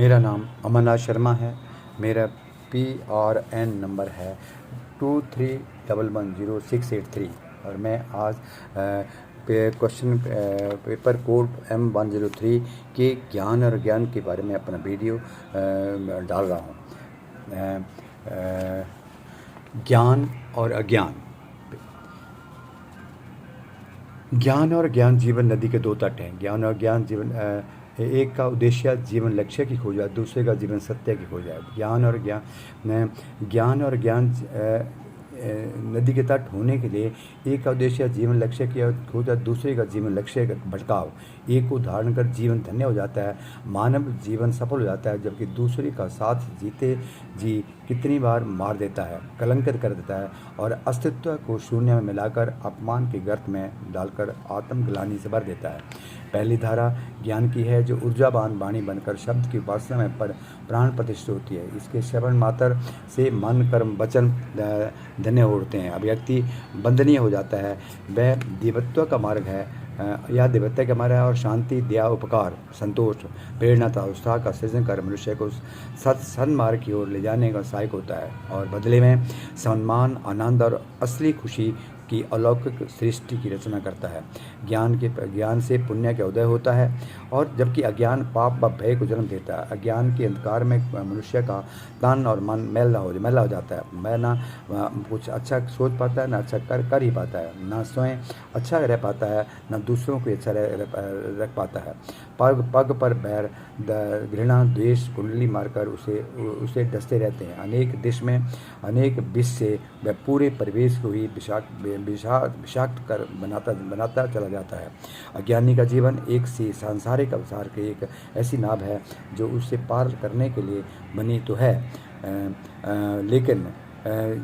मेरा नाम अमरनाथ शर्मा है। मेरा PRN नंबर है 23110683 और मैं आज क्वेश्चन पेपर कोड M103 के ज्ञान और ज्ञान के बारे में अपना वीडियो डाल रहा हूँ। ज्ञान और अज्ञान। ज्ञान और ज्ञान जीवन नदी के दो तट हैं। ज्ञान और ज्ञान जीवन एक का उद्देश्य जीवन लक्ष्य की खोज है, दूसरे का जीवन सत्य की खोज है। ज्ञान और ज्ञान नदी के तट होने के लिए एक का उद्देश्य जीवन लक्ष्य की खोज है, दूसरे का जीवन लक्ष्य का भटकाव। एक को धारण कर जीवन धन्य हो जाता है, मानव जीवन सफल हो जाता है, जबकि दूसरे का साथ जीते जी कितनी बार मार देता है, कलंकित कर देता है और अस्तित्व को शून्य में मिलाकर अपमान के गर्त में डालकर आत्मग्लानि से भर देता है। पहली धारा ज्ञान की है, जो ऊर्जावान वाणी बनकर शब्द की उपासना में पर प्राण प्रतिष्ठित होती है। इसके श्रवण मात्र से मन कर्म वचन धन्य उड़ते हैं, अभिव्यक्ति बंधनीय हो जाता है। वह दिव्यत्व का मार्ग है, यह दिव्यत्व का मार्ग है और शांति, दया, उपकार, संतोष, प्रेरणा तथा उत्साह का सृजन कर मनुष्य को सन्मार्ग की ओर ले जाने का सहायक होता है और बदले में सम्मान, आनंद और असली खुशी की अलौकिक सृष्टि की रचना करता है। ज्ञान से पुण्य का उदय होता है और जबकि अज्ञान पाप व भय को जन्म देता है। अज्ञान के अंधकार में मनुष्य का तन और मन मैला हो जाता है। वह ना कुछ अच्छा सोच पाता है, ना अच्छा कर ही पाता है, ना स्वयं अच्छा रह पाता है, ना दूसरों को अच्छा रख पाता है। पग पर बैर, घृणा, द्वेष कुंडली मारकर उसे डसते रहते हैं। अनेक देश में अनेक विष से वह पूरे परिवेश को ही विषाक्त कर बनाता चला जाता है। अज्ञानी का जीवन एक सी सांसारिक अवसर की एक ऐसी नाव है जो उससे पार करने के लिए बनी तो है, लेकिन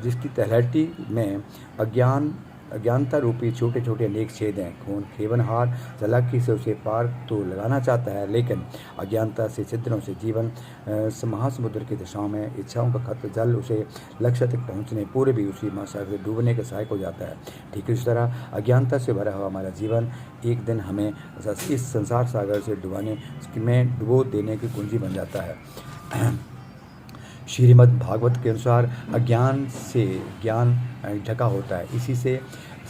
जिसकी तलहटी में अज्ञानता रूपी छोटे छोटे अनेक छेद हैं। खून खेवनहार चालाकी से उसे पार तो लगाना चाहता है, लेकिन अज्ञानता से छिद्रों से जीवन महासमुद्र की दिशाओं में इच्छाओं का खत जल उसे लक्ष्य तक पहुंचने पूरे भी उसी महासागर से डूबने के सहायक हो जाता है। ठीक इस तरह अज्ञानता से भरा हुआ हमारा जीवन एक दिन हमें इस संसार सागर से डुबो देने की कुंजी बन जाता है। श्रीमद् भागवत के अनुसार अज्ञान से ज्ञान ढका होता है, इसी से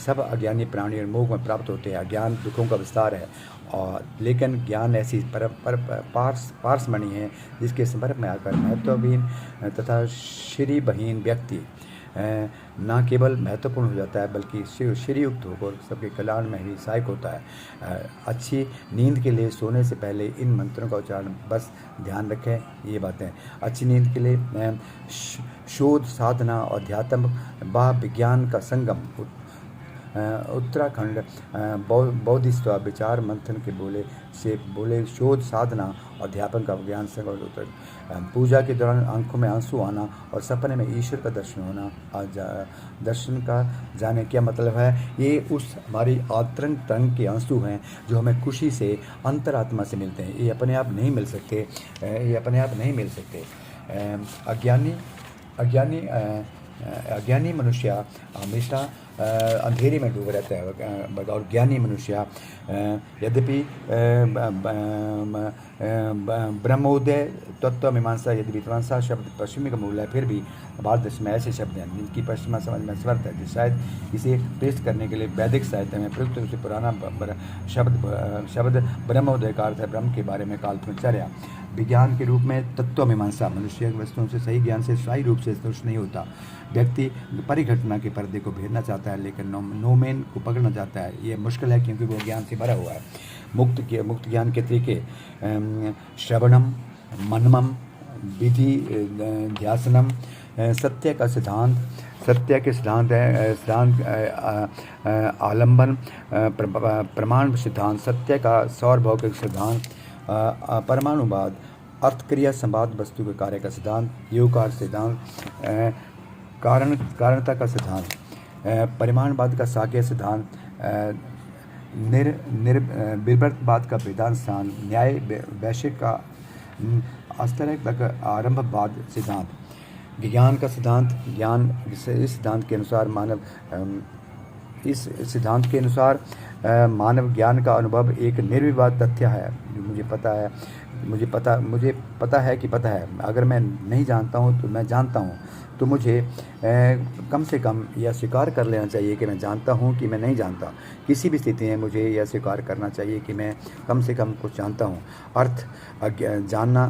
सब अज्ञानी प्राणी मोह में प्राप्त होते हैं। अज्ञान दुखों का विस्तार है और लेकिन ज्ञान ऐसी पारसमणि है जिसके संपर्क में आकर महत्वहीन तथा श्रीबहीन व्यक्ति न केवल महत्वपूर्ण हो जाता है बल्कि श्रीयुक्त होकर सबके कल्याण में ही सहायक होता है। अच्छी नींद के लिए सोने से पहले इन मंत्रों का उच्चारण बस ध्यान रखें। ये बातें अच्छी नींद के लिए शोध, साधना और अध्यात्म व विज्ञान का संगम उत्तराखंड बौद्धिस्व विचार मंथन के बोले शोध, साधना, अध्यापन का ज्ञान संगम। पूजा के दौरान आंखों में आंसू आना और सपने में ईश्वर का दर्शन होना। दर्शन का जाने क्या मतलब है? ये उस हमारी आंतरिक तरंग के आंसू हैं जो हमें खुशी से अंतरात्मा से मिलते हैं। ये अपने आप नहीं मिल सकते। अज्ञानी मनुष्य हमेशा अंधेरे में डूबे रहता है और ज्ञानी मनुष्य यद्यपि ब्रह्मोदय तत्व मीमांसा यदि विद्वांसा शब्द पश्चिमी का मूल है, फिर भी भारत देश में ऐसे शब्द हैं जिनकी पश्चिमा समझ में समर्थ है, शायद इसे प्रेषित करने के लिए वैदिक साहित्य में प्रयुक्त रूप से पुराना शब्द ब्रह्मोदय का अर्थ है ब्रह्म के बारे में काल्पनिक चर्या। विज्ञान के रूप में तत्व मीमांसा मनुष्य वस्तुओं से सही ज्ञान से स्थायी रूप से संतुष्ट नहीं होता। व्यक्ति परिघटना के पर्दे को भेदना चाहता है लेकिन नोमेन को पकड़ना चाहता है। ये मुश्किल है क्योंकि वो ज्ञान से भरा हुआ है। मुक्त ज्ञान के तरीके श्रवणम, मननम, विधि ध्यासनम, सत्य के सिद्धांत है आलंबन, प्रमाण सिद्धांत, सत्य का सार्वभौमिक सिद्धांत, परमाणुवाद, अर्थक्रिया संवाद, वस्तु के कार्य का सिद्धांत, योगकार सिद्धांत, कारणता का सिद्धांत, परिमाणवाद का साक्ष्य सिद्धांत, निर्विवर्तवाद का वेदांत सिद्धांत, न्याय वैश्विक का आश्चर्य तक आरंभवाद सिद्धांत, विज्ञान का सिद्धांत। इस सिद्धांत के अनुसार मानव ज्ञान का अनुभव एक निर्विवाद तथ्य है। मुझे पता है मुझे पता है कि पता है। अगर मैं नहीं जानता हूँ तो मैं जानता हूँ, तो मुझे कम से कम यह स्वीकार कर लेना चाहिए कि मैं जानता हूँ कि मैं नहीं जानता। किसी भी स्थिति में मुझे यह स्वीकार करना चाहिए कि मैं कम से कम कुछ जानता हूँ। अर्थ जानना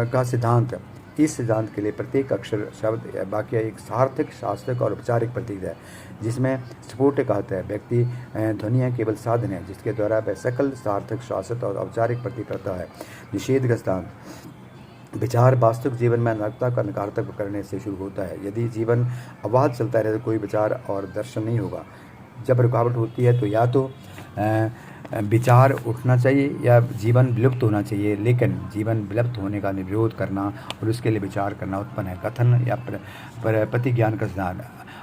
का सिद्धांत। इस सिद्धांत के लिए प्रत्येक अक्षर, शब्द या वाक्य एक सार्थक, शास्त्रक और औपचारिक प्रतीक है, जिसमें स्फोटक आता है। व्यक्ति ध्वनियाँ केवल साधन है जिसके द्वारा वह सकल सार्थक, शाश्वत और औपचारिक प्रतीक करता है। निषेध का सिद्धांत। विचार वास्तविक जीवन में अनर्थक का नकारात्मक करने से शुरू होता है। यदि जीवन अबाध चलता रहे तो कोई विचार और दर्शन नहीं होगा। जब रुकावट होती है तो या तो विचार उठना चाहिए या जीवन विलुप्त होना चाहिए, लेकिन जीवन विलुप्त होने का विरोध करना और उसके लिए विचार करना उत्पन्न है। कथन या प्रतिज्ञान का सिद्धांत।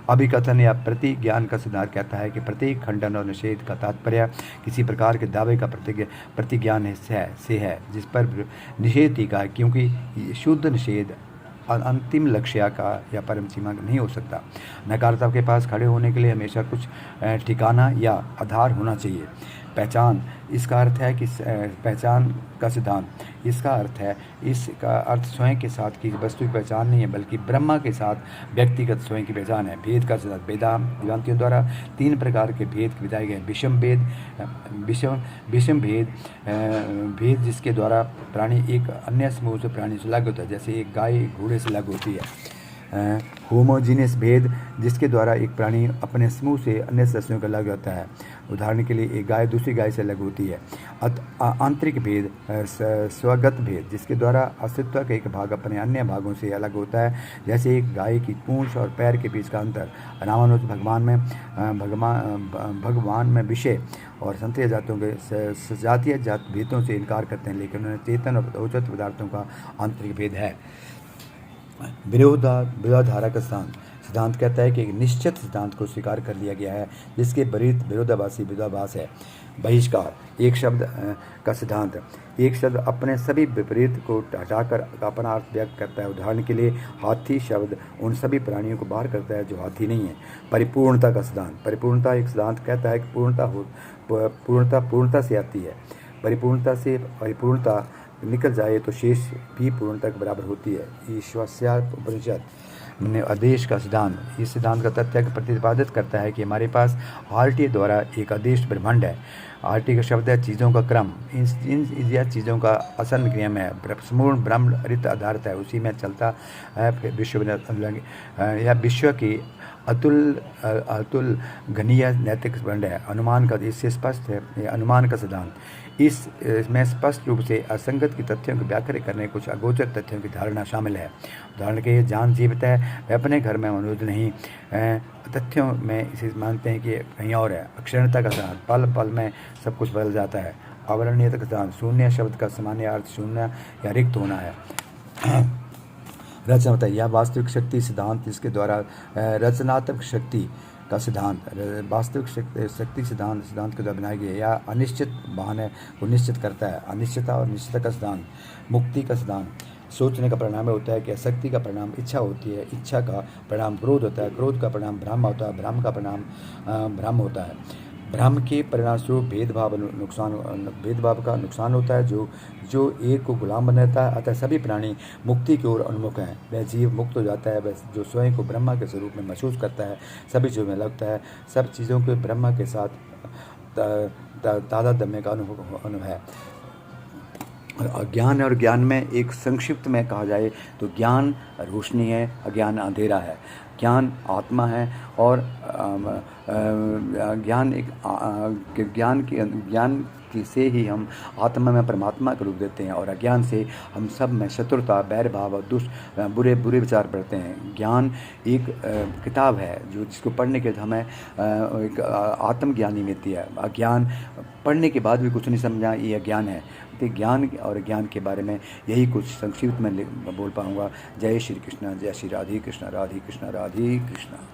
अभिकथन या प्रतिज्ञान का सिद्धांत कहता है कि प्रत्येक खंडन और निषेध का तात्पर्य किसी प्रकार के दावे का प्रतिज्ञान से है जिस पर निषेध टीका है, क्योंकि शुद्ध निषेध अंतिम लक्ष्य का या परम सीमा नहीं हो सकता। नकारात्मकता के पास खड़े होने के लिए हमेशा कुछ ठिकाना या आधार होना चाहिए। पहचान। इसका अर्थ है कि पहचान का सिद्धांत। इसका अर्थ स्वयं के साथ की वस्तु की पहचान नहीं है, बल्कि ब्रह्मा के साथ व्यक्तिगत स्वयं की पहचान है। भेद का सिद्धांत। वेदांतियों द्वारा 3 प्रकार के भेद बताए गए। विषम भेद जिसके द्वारा प्राणी एक अन्य समूह से प्राणी से अलग होता है, जैसे एक गाय घोड़े से अलग होती है। होमोजीनियस भेद जिसके द्वारा एक प्राणी अपने समूह से अन्य सदस्यों का अलग होता है। उदाहरण के लिए एक गाय दूसरी गाय से अलग होती है। आंतरिक भेद। स्वगत भेद जिसके द्वारा अस्तित्व का एक भाग अपने अन्य भागों से अलग होता है, जैसे एक गाय की पूंछ और पैर के बीच का अंतर। रामानुज भगवान में विषय और संतरीय जातों के सजातीय जात भेदों से इनकार करते हैं, लेकिन उन्हें चेतन और औचत पदार्थों का आंतरिक भेद है। विरोधाधारा का सिद्धांत कहता है कि एक निश्चित सिद्धांत को स्वीकार कर लिया गया है जिसके विरोधाभास है। बहिष्कार। एक शब्द का सिद्धांत। एक शब्द अपने सभी विपरीत को हटाकर अपना अर्थ व्यक्त करता है। उदाहरण के लिए हाथी शब्द उन सभी प्राणियों को बाहर करता है जो हाथी नहीं है। परिपूर्णता का सिद्धांत। परिपूर्णता एक सिद्धांत कहता है कि पूर्णता से आती है। परिपूर्णता निकल जाए तो शेष भी पूर्णता के बराबर होती है। ईश्वरस्यापनिषद ने आदेश का सिद्धांत। इस सिद्धांत का तथ्य प्रतिपादित करता है कि हमारे पास आरटी द्वारा एक आदेश ब्रह्मांड है। आरटी का शब्द है चीज़ों का क्रम। इन चीज़ों का असल नियम है। संपूर्ण ब्रह्म रित आधारित है, उसी में चलता है। विश्व की अतुल घनीय नैतिक संबंध है। अनुमान का इससे स्पष्ट है। अनुमान का सिद्धांत। इसमें स्पष्ट रूप से असंगत की तथ्यों की व्याख्या करने कुछ अगोचर तथ्यों की धारणा शामिल है। उदाहरण के लिए जान जीवित है, वह अपने घर में मौजूद नहीं। तथ्यों में इसे मानते हैं कि कहीं और है। अक्षरता का सिद्धांत। पल पल में सब कुछ बदल जाता है। अवर्णनीयता का सिद्धांत। शून्य शब्द का सामान्य अर्थ शून्य या रिक्त होना है। रचनात्मकता यह वास्तविक शक्ति सिद्धांत जिसके द्वारा रचनात्मक शक्ति का सिद्धांत वास्तविक शक्ति सिद्धांत के द्वारा बनाया गया या अनिश्चित बहाने को निश्चित करता है। अनिश्चितता और निश्चितता का सिद्धांत। मुक्ति का सिद्धांत। सोचने का परिणाम होता है कि आसक्ति का परिणाम इच्छा होती है, इच्छा का परिणाम क्रोध होता है, क्रोध का परिणाम भ्रम होता है, भ्रम का परिणाम भ्रम होता है। भ्रम के परिणाम स्वरूप भेदभाव का नुकसान होता है जो एक को गुलाम बनाता है। अतः सभी प्राणी मुक्ति की ओर उन्मुख हैं। वह जीव मुक्त हो जाता है, वह जो स्वयं को ब्रह्मा के स्वरूप में महसूस करता है, सभी चीज़ों में लगता है, सब चीज़ों के ब्रह्मा के साथ तादात्म्य का अनुभव है। ज्ञान और ज्ञान में एक संक्षिप्त में कहा जाए तो ज्ञान रोशनी है, अज्ञान अंधेरा है। ज्ञान आत्मा है और ज्ञान से ही हम आत्मा में परमात्मा का रूप देते हैं, और अज्ञान से हम सब में शत्रुता, बैर भाव और बुरे विचार पढ़ते हैं। ज्ञान एक किताब है जिसको पढ़ने के बाद हमें एक आत्मज्ञानी मिलती है। अज्ञान पढ़ने के बाद भी कुछ नहीं समझा, ये अज्ञान है। तो ज्ञान और ज्ञान के बारे में यही कुछ संक्षिप्त में बोल पाऊँगा। जय श्री कृष्ण, जय श्री राधे कृष्ण, राधे कृष्ण, राधे कृष्ण।